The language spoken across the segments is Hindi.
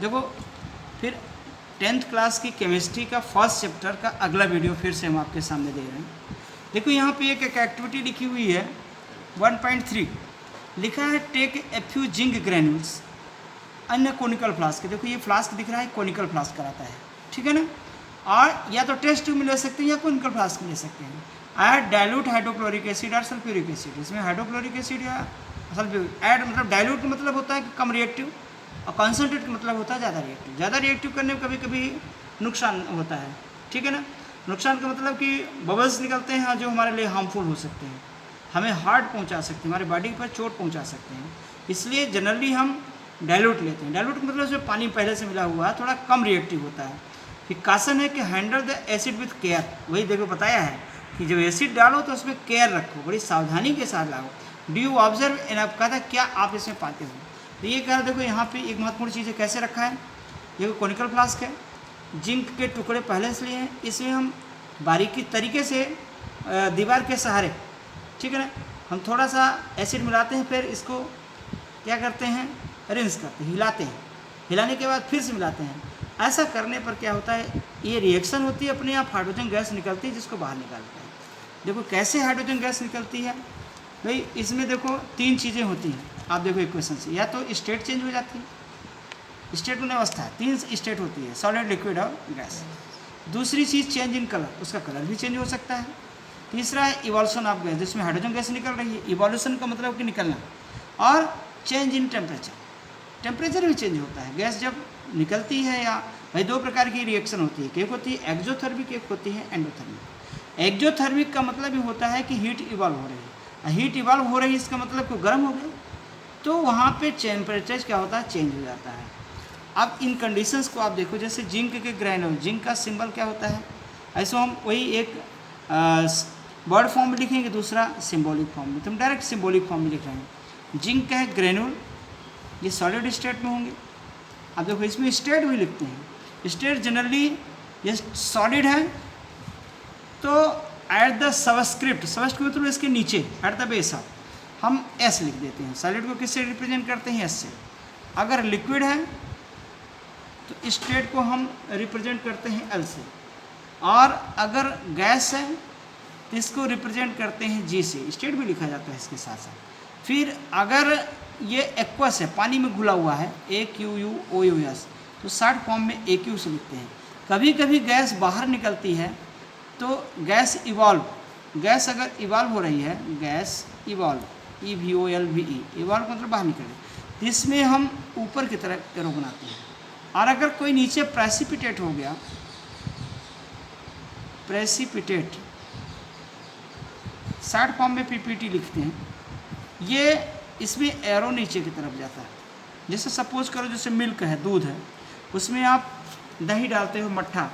देखो फिर 10th क्लास की केमिस्ट्री का फर्स्ट चैप्टर का अगला वीडियो फिर से हम आपके सामने दे रहे हैं। देखो यहाँ पे एक एक्टिविटी लिखी हुई है 1.3 लिखा है take a few zinc granules in a conical flask. देखो ये फ्लास्क दिख रहा है, कोनिकल फ्लास्क कराता है, ठीक है ना। और या तो टेस्ट ट्यूब में ले सकते हैं या कोनिकल फ्लास्क में ले सकते हैं। ऐड डाइल्यूट हाइड्रोक्लोरिक एसिड और सल्फ्यूरिक एसिड, इसमें हाइड्रोक्लोरिक एसिड या सल्फ्यूरिक ऐड मतलब डाइल्यूट का मतलब होता है कि कम रिएक्टिव और कॉन्सेंट्रेट का मतलब होता है ज़्यादा रिएक्टिव। ज़्यादा रिएक्टिव करने में कभी कभी नुकसान होता है, ठीक है ना। नुकसान का मतलब कि बबल्स निकलते हैं जो हमारे लिए हार्मफुल हो सकते हैं, हमें हार्ट पहुंचा सकते हैं, हमारे बॉडी पर चोट पहुंचा सकते हैं। इसलिए जनरली हम डाइल्यूट लेते हैं। डाइल्यूट का मतलब उसमें पानी पहले से मिला हुआ है, थोड़ा कम रिएक्टिव होता है। फिर कासन है कि handle the acid with care, वही देखो बताया है कि जब एसिड डालो तो उसमें केयर रखो, बड़ी सावधानी के साथ लाओ। डू यू ऑब्जर्व एंड आप कहता है क्या आप इसमें पाते हो। तो ये कह रहे देखो यहाँ पे एक महत्वपूर्ण चीज़ है, कैसे रखा है। ये कोनिकल फ्लास्क है, जिंक के टुकड़े पहले से लिए हैं, इसमें हम बारीकी तरीके से दीवार के सहारे, ठीक है ना, हम थोड़ा सा एसिड मिलाते हैं, फिर इसको क्या करते हैं, रिंस करते हैं, हिलाते हैं, हिलाने के बाद फिर से मिलाते हैं। ऐसा करने पर क्या होता है, ये रिएक्शन होती है, अपने आप हाइड्रोजन गैस निकलती है जिसको बाहर निकालते हैं। देखो कैसे हाइड्रोजन गैस निकलती है भाई, इसमें देखो 3 चीज़ें होती हैं। आप देखो इक्वेशन से, या तो स्टेट चेंज हो जाती है, स्टेट में अवस्था 3 स्टेट होती है, सॉलिड, लिक्विड और गैस। दूसरी चीज़ चेंज इन कलर, उसका कलर भी चेंज हो सकता है। तीसरा है इवोल्यूशन ऑफ गैस, जिसमें हाइड्रोजन गैस निकल रही है, इवोल्यूशन का मतलब कि निकलना। और चेंज इन टेम्परेचर, टेम्परेचर भी चेंज होता है गैस जब निकलती है। या भाई 2 प्रकार की रिएक्शन होती है, एक होती है एक्जोथर्मिक, एक होती है एंडोथर्मिक। एक्जोथर्मिक का मतलब ये होता है कि हीट इवॉल्व हो रही है, हीट इवॉल्व हो रही है इसका मतलब कि गर्म हो गई, तो वहाँ पे टेम्परेचर क्या होता है, चेंज हो जाता है। अब इन कंडीशंस को आप देखो, जैसे जिंक के ग्रेन्यूल, जिंक का सिंबल क्या होता है, ऐसे हम वही एक वर्ड फॉर्म में लिखेंगे, दूसरा सिंबॉलिक फॉर्म में, तो हम डायरेक्ट सिंबॉलिक फॉर्म में लिख रहे हैं। जिंक का है ग्रेन्यूल, ये सॉलिड स्टेट में होंगे। अब देखो इसमें स्टेट भी लिखते हैं, स्टेट जनरली ये सॉलिड है तो एट द सबस्क्रिप्ट, सबस्क्रिप्ट मतलब इसके नीचे, एट द बेस ऑफ हम एस लिख देते हैं। सॉलिड को किससे रिप्रेजेंट करते हैं, एस से। अगर लिक्विड है तो स्टेट को हम रिप्रेजेंट करते हैं एल से, और अगर गैस है तो इसको रिप्रेजेंट करते हैं जी से, स्टेट भी लिखा जाता है इसके साथ साथ। फिर अगर ये एक्वस है, पानी में घुला हुआ है, AQUOUS, तो शॉर्ट फॉर्म में AQ से लिखते हैं। कभी कभी गैस बाहर निकलती है तो गैस इवॉल्व, गैस अगर इवॉल्व हो रही है, गैस इवॉल्व, EVOLVE, इवॉल्व मतलब बाहर निकले, तो इसमें हम ऊपर की तरफ एरो बनाते हैं। और अगर कोई नीचे प्रेसिपिटेट हो गया, प्रेसिपिटेट शॉर्ट फॉर्म में PPT लिखते हैं, ये इसमें एरो नीचे की तरफ जाता है। जैसे सपोज करो जैसे मिल्क है, दूध है, उसमें आप दही डालते हो, मट्ठा,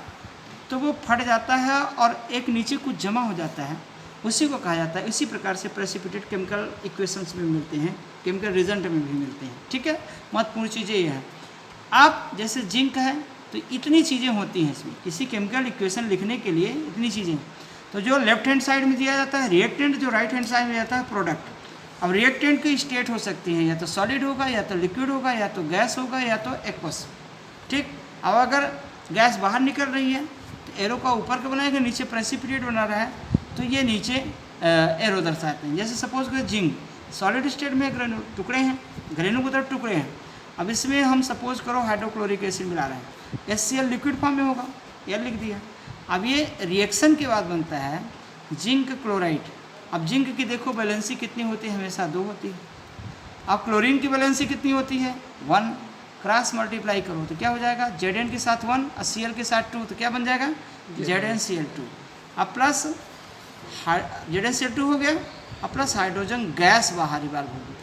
तो वो फट जाता है और एक नीचे कुछ जमा हो जाता है, उसी को कहा जाता है। इसी प्रकार से प्रेसिपिटेट केमिकल इक्वेशंस में मिलते हैं, केमिकल रिजल्ट में भी मिलते हैं, ठीक है। महत्वपूर्ण चीज़ें ये है। आप जैसे जिंक है तो इतनी चीज़ें होती हैं इसमें, किसी केमिकल इक्वेशन लिखने के लिए इतनी चीज़ें। तो जो लेफ्ट हैंड साइड में दिया जाता है रिएक्टेंट, जो राइट हैंड साइड में जाता है प्रोडक्ट। अब रिएक्टेंट की स्टेट हो सकती है, या तो सॉलिड होगा, या तो लिक्विड होगा, या तो गैस होगा, या तो एक्वस, ठीक। अब अगर गैस बाहर निकल रही है तो एरो का ऊपर का बनाएगा, नीचे प्रेसिपिटेट बना रहा है तो ये नीचे एरो दर्शाते हैं। जैसे सपोज करें जिंक सॉलिड स्टेट में ग्रेन्यूल, टुकड़े हैं, ग्रेन्यूल मतलब टुकड़े हैं। अब इसमें हम सपोज करो हाइड्रोक्लोरिक एसिड मिला रहे हैं, HCl लिक्विड फॉर्म में होगा, यह लिख दिया। अब ये रिएक्शन के बाद बनता है जिंक क्लोराइड। अब जिंक की देखो वैलेंसी कितनी होती है, हमेशा 2 होती है। अब क्लोरीन की वैलेंसी कितनी होती है, 1। क्रॉस मल्टीप्लाई करो तो क्या हो जाएगा, Zn के साथ 1 और Cl के साथ 2, तो क्या बन जाएगा, ZnCl2। अब प्लस ZnCl2 हो गया, अब प्लस हाइड्रोजन गैस बाहर इवॉल्व होगी,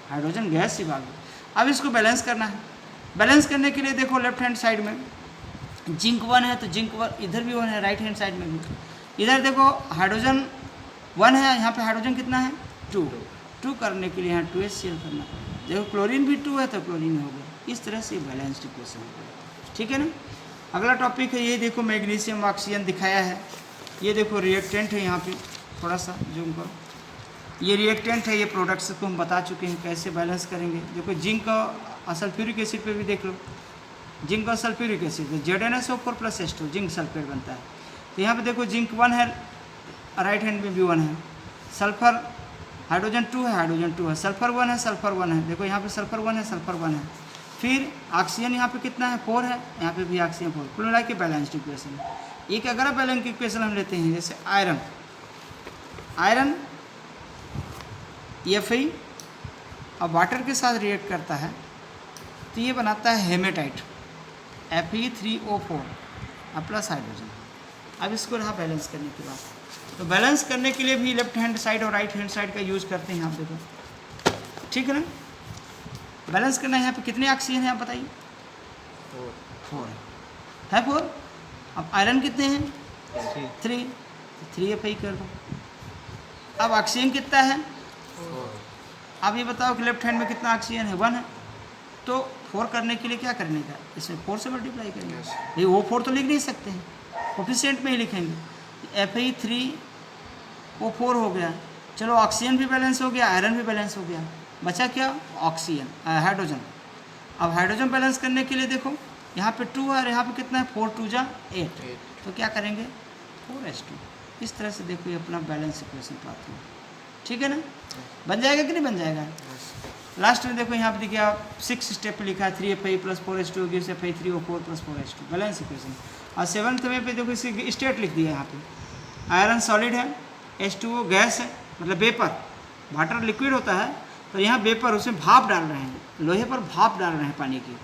हाइड्रोजन गैस इवॉल्व। अब इसको बैलेंस करना है। बैलेंस करने के लिए देखो लेफ्ट हैंड साइड में जिंक 1 है तो जिंक 1 इधर भी 1 है, राइट हैंड साइड में भी। इधर देखो हाइड्रोजन 1 है, यहाँ पे हाइड्रोजन कितना है, 2 करने के लिए यहाँ 2HCl करना पड़ेगा। देखो क्लोरीन भी 2 है तो क्लोरीन हो गया। इस तरह से बैलेंस्ड इक्वेशन हो गया, ठीक है ना। अगला टॉपिक है ये देखो मैग्नीशियम ऑक्सीजन दिखाया है, ये देखो रिएक्टेंट है, यहाँ पे थोड़ा सा जूम करो, ये रिएक्टेंट है, ये प्रोडक्ट्स को हम बता चुके हैं कैसे बैलेंस करेंगे। देखो जिंक का सल्फ्यूरिक एसिड पे भी देख लो, जिंक और सल्फ्यूरिक एसिड, तो ZnSO4 + H2 जिंक सल्फेट बनता है। तो यहाँ पे देखो जिंक 1 है, राइट हैंड में भी 1 है, सल्फर हाइड्रोजन 2 है, हाइड्रोजन 2 है, सल्फर 1 है, सल्फर 1 है, देखो यहाँ पे सल्फर 1 है, सल्फर 1 है। फिर ऑक्सीजन यहाँ पे कितना है, 4 है, यहाँ पे भी ऑक्सीजन 4, कुल मिला के बैलेंस्ड इक्वेशन। एक अगर बैलेंस इक्वेशन हम लेते हैं, जैसे आयरन Fe अब वाटर के साथ रिएक्ट करता है तो ये बनाता है हेमेटाइट Fe3O4 प्लस हाइड्रोजन। अब इसको रहा बैलेंस करने के बाद, तो बैलेंस करने के लिए भी लेफ्ट हैंड साइड और राइट हैंड साइड का यूज़ करते हैं, आप देखो, ठीक है ना। बैलेंस करना है, यहाँ पे कितने ऑक्सीजन है आप बताइए, 4 है 4। अब आयरन कितने हैं, 3, 3Fe कर दो। अब ऑक्सीजन कितना है, 4। अब ये बताओ कि लेफ्ट हैंड में कितना ऑक्सीजन है, 1 है। तो 4 करने के लिए क्या करने का, इसमें 4 से मल्टीप्लाई करेंगे। ये वो 4 तो लिख नहीं सकते हैं, कोफिशिएंट में ही लिखेंगे। Fe3O4 हो गया, चलो ऑक्सीजन भी बैलेंस हो गया, आयरन भी बैलेंस हो गया, बचा क्या, ऑक्सीजन हाइड्रोजन। अब हाइड्रोजन बैलेंस करने के लिए देखो यहाँ पे 2 है और यहाँ पे कितना है, 4 2 जा 8, तो क्या करेंगे 4H2। इस तरह से देखो ये अपना बैलेंस इक्वेशन प्राप्त हुआ, ठीक है ना। बन जाएगा कि नहीं बन जाएगा। लास्ट में देखो यहाँ पे देखिए आप 6 स्टेप लिखा है, 3Fe + 4H2 gives Fe3O4 + 4H2 balance equation. और 7th में पे देखो इसकी स्टेट लिख दिया यहाँ पे, आयरन सॉलिड है, H2O गैस है, मतलब वेपर, वाटर लिक्विड होता है तो यहाँ वेपर, उसमें भाप डाल रहे हैं, लोहे पर भाप डाल रहे हैं पानी की,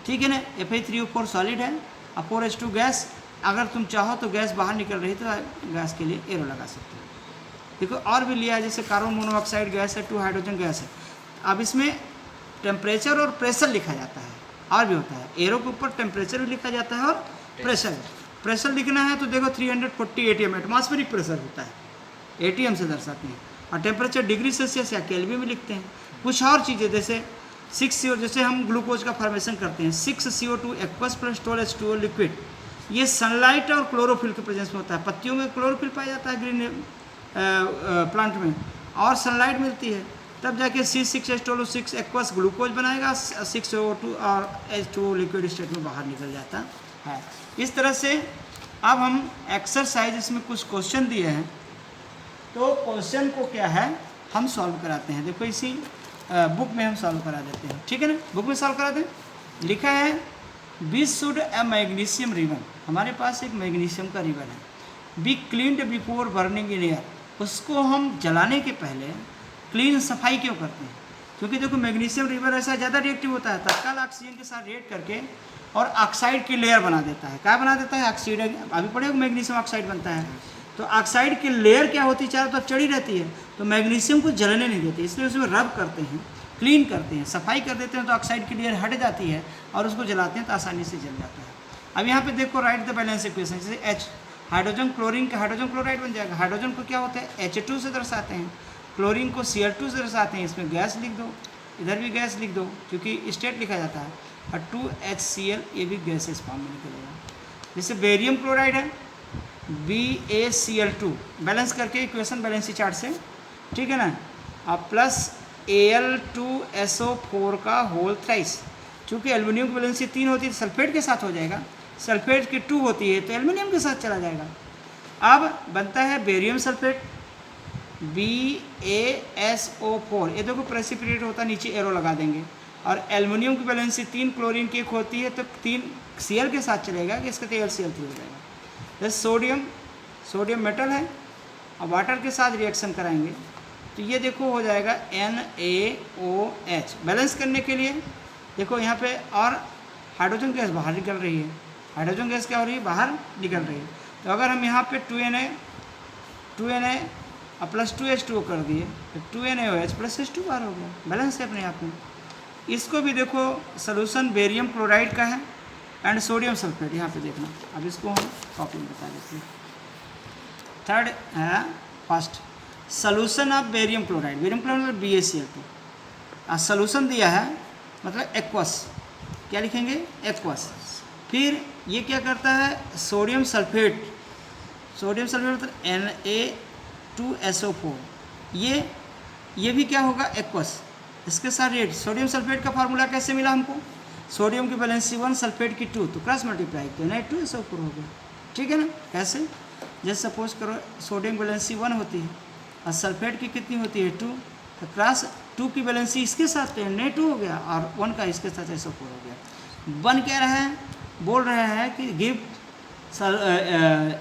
ठीक है ना। Fe3O4 सॉलिड है और 4H2 गैस। अगर तुम चाहो तो गैस बाहर निकल रही तो गैस के लिए एरो लगा सकते हो। देखो और भी लिया है, जैसे कार्बन मोनोऑक्साइड गैस है, 2 हाइड्रोजन गैस है। अब इसमें टेम्परेचर और प्रेशर लिखा जाता है, और भी होता है, एरो के ऊपर टेम्परेचर भी लिखा जाता है और प्रेशर लिखना है तो देखो 340 ATM एटमॉस्फेरिक प्रेशर होता है, ATM से दर्शाते हैं। और टेम्परेचर डिग्री सेल्सियस या केल्विन में लिखते हैं। कुछ और चीज़ें जैसे 6CO, जैसे हम ग्लूकोज का फॉर्मेशन करते हैं, 6CO2 एक्वस + 12H2O लिक्विड, ये सनलाइट और क्लोरोफिल के प्रेजेंस में होता है। पत्तियों में क्लोरोफिल पाया जाता है ग्रीन प्लांट में, और सनलाइट मिलती है, तब जाके C6H12O6 एक्वस ग्लूकोज बनाएगा, 6O2 और H2O लिक्विड स्टेट में बाहर निकल जाता है। इस तरह से अब हम एक्सरसाइज इसमें कुछ क्वेश्चन दिए हैं, तो क्वेश्चन को क्या है हम सॉल्व कराते हैं। देखो इसी बुक में हम सॉल्व करा देते हैं, ठीक है ना, बुक में सॉल्व कराते हैं। लिखा है वी शुड ए मैग्नीशियम रिवर, हमारे पास एक मैग्नीशियम का रिवर है, be cleaned before burning in air, उसको हम जलाने के पहले क्लीन सफाई क्यों करते हैं, क्योंकि देखो मैग्नीशियम रिवर ऐसा ज़्यादा रिएक्टिव होता है, तत्काल ऑक्सीजन के साथ रिएक्ट करके और ऑक्साइड की लेयर बना देता है। क्या बना देता है, ऑक्सीड, अभी पढ़े मैग्नीशियम ऑक्साइड बनता है, तो ऑक्साइड की लेयर क्या होती है, चारों तरफ चढ़ी रहती है, तो मैग्नीशियम को जलने नहीं देती, इसलिए उसमें रब करते हैं, क्लीन करते हैं, सफाई कर देते हैं, तो ऑक्साइड की लेयर हट जाती है और उसको जलाते हैं तो आसानी से जल जाता है। अब यहाँ पे देखो राइट द बैलेंस इक्वेशन, जैसे H हाइड्रोजन क्लोरीन का हाइड्रोजन क्लोराइड बन जाएगा। हाइड्रोजन को क्या होता है H2 से दर्शाते हैं, क्लोरीन को Cl2 से दर्शाते हैं, इसमें गैस लिख दो, इधर भी गैस लिख दो क्योंकि स्टेट लिखा जाता है, और 2HCl ये भी गैसेस फॉर्म में निकलेगा। जैसे बेरियम क्लोराइड है BaCl2, बैलेंस करके इक्वेशन बैलेंसी चार्ट से, ठीक है ना, अब प्लस Al2SO4 का होल थ्राइस, चूँकि एल्युमिनियम की बैलेंसी 3 होती है तो सल्फेट के साथ हो जाएगा, सल्फेट की 2 होती है तो एल्युमिनियम के साथ चला जाएगा। अब बनता है बेरियम सल्फेट BaSO4, ये देखो प्रेसिपिटेट होता है, नीचे एरो लगा देंगे, और एल्युमिनियम की बैलेंसी 3, क्लोरीन की 1 होती है तो 3 Cl के साथ चलेगा कि इसका तो LCl3 हो जाएगा। जैसे सोडियम मेटल है, और वाटर के साथ रिएक्शन कराएंगे तो ये देखो हो जाएगा NaOH। बैलेंस करने के लिए देखो यहाँ पे, और हाइड्रोजन गैस बाहर निकल रही है, हाइड्रोजन गैस क्या हो रही है, बाहर निकल रही है, तो अगर हम यहाँ पे 2Na प्लस 2H2O कर दिए तो 2NaOH प्लस H2 बाहर हो गया, बैलेंस है अपने आप में। इसको भी देखो सोल्यूशन बेरियम क्लोराइड का है एंड सोडियम सल्फेट, यहाँ पे देखना, अब इसको हम कॉपी में बता देते हैं। थर्ड है first solution of barium chloride मतलब BaCl2, और सोल्यूशन दिया है मतलब एक्वस, क्या लिखेंगे एक्वस। फिर ये क्या करता है सोडियम सल्फेट मतलब Na2SO4, ये भी क्या होगा एक्वस, इसके साथ रेट। सोडियम सल्फेट का फार्मूला कैसे मिला हमको, सोडियम की वैलेंसी 1, सल्फेट की 2, तो क्रॉस मल्टीप्लाई किया Na2SO4 हो गया। ठीक है ना। कैसे? जैसे सपोज करो सोडियम की वैलेंसी 1 होती है और सल्फेट की कितनी होती है 2, तो क्रॉस 2 की वैलेंसी इसके साथ तो Na2 हो गया और 1 का इसके साथ SO4 हो गया। 1 कह रहा है, बोल रहा है कि गिव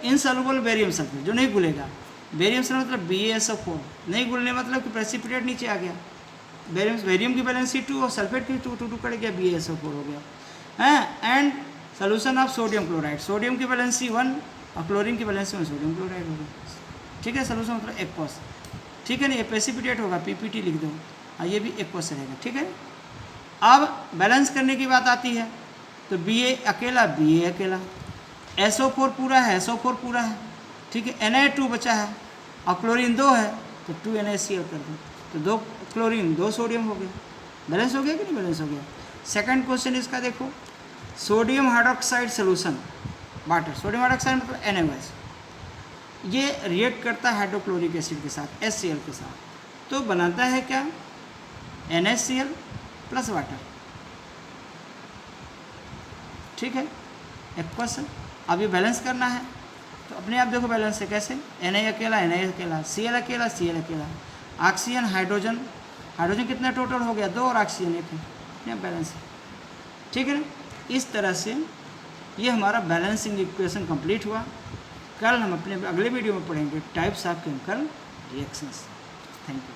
इनसॉल्युबल बेरियम सल्फेट, जो नहीं घुलेगा। बेरियम सल्फेट मतलब BaSO4, नहीं घुलने मतलब कि प्रेसिपिटेट नीचे आ गया। बेरियम की वैलेंसी 2 और सल्फेट की 2 कट गया, BaSO4 हो गया है। And solution of sodium chloride, sodium की वैलेंसी 1 और क्लोरीन की वैलेंसी 1, सोडियम क्लोराइड हो गया। ठीक है, सोल्यूशन मतलब एक्वस। ठीक है ना, ये प्रेसिपिटेट होगा, PPT लिख दो, और ये भी एक्वस रहेगा। ठीक है। अब बैलेंस करने की बात आती है, तो Ba अकेला, Ba अकेला, SO4 पूरा है, SO4 पूरा है। ठीक है, Na2 बचा है और क्लोरीन 2 है, तो 2 NaCl कर दो, तो 2 क्लोरीन 2 सोडियम हो गया। बैलेंस हो गया कि नहीं बैलेंस हो गया। सेकंड क्वेश्चन इसका देखो, sodium hydroxide solution water, sodium hydroxide मतलब NaOH, ये रिएक्ट करता है हाइड्रोक्लोरिक एसिड के साथ, HCl के साथ, तो बनाता है क्या, NaCl प्लस वाटर। ठीक है, एक क्वेश्चन। अब ये बैलेंस करना है, तो अपने आप देखो बैलेंस है कैसे, Na अकेला, Na अकेला, Cl अकेला, Cl अकेला, ऑक्सीजन हाइड्रोजन, हाइड्रोजन कितना टोटल हो गया 2 और ऑक्सीजन 1 है, अपने आप बैलेंस है। ठीक है ना। इस तरह से ये हमारा बैलेंसिंग इक्वेशन कंप्लीट हुआ। कल हम अपने अगले वीडियो में पढ़ेंगे types of chemical reactions. Thank you.